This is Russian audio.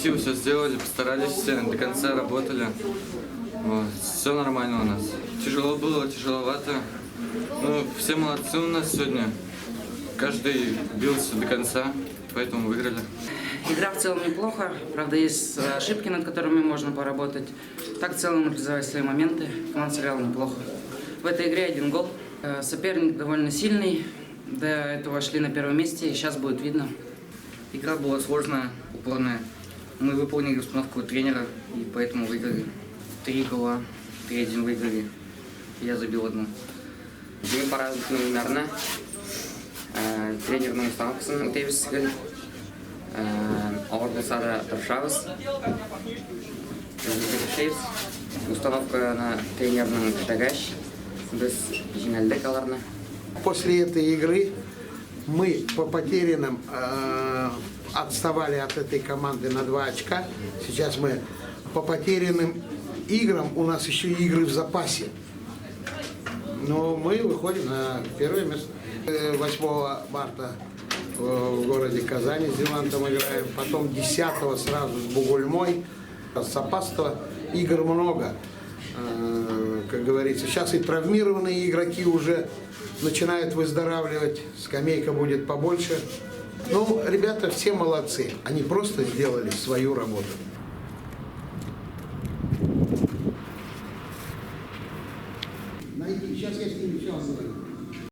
красиво все сделали, постарались все, до конца работали. Вот. Все нормально у нас. Тяжело было, тяжеловато. Ну, все молодцы у нас сегодня. Каждый бился до конца, поэтому выиграли. Игра в целом неплохо, правда есть ошибки, над которыми можно поработать. Так в целом реализовать свои моменты, команда сыграла неплохо. В этой игре 1 гол. Соперник довольно сильный, до этого шли на первом месте, и сейчас будет видно. Игра была сложная, упорная. Мы выполнили установку тренера, и поэтому выиграли. 3 гола, 3-1 выиграли. Я забил 1. Жеңімпаздықтың ойындарына тренердің установкасын өтейбіз. Ауыр болса да тырышабыз. Установканы тренердің күтәгәч, біз жеңілдік аларны. После этой игры мы по потерянным отставали от этой команды на 2 очка. Сейчас мы по потерянным играм, у нас еще игры в запасе. Но мы выходим на первое место. 8 марта в городе Казани с Зеландом играем. Потом 10-го сразу с Бугульмой. Запас-то игр много. Как говорится, сейчас и травмированные игроки уже начинают выздоравливать. Скамейка будет побольше. Ну, ребята все молодцы. Они просто сделали свою работу. Сейчас я с ними все говорю.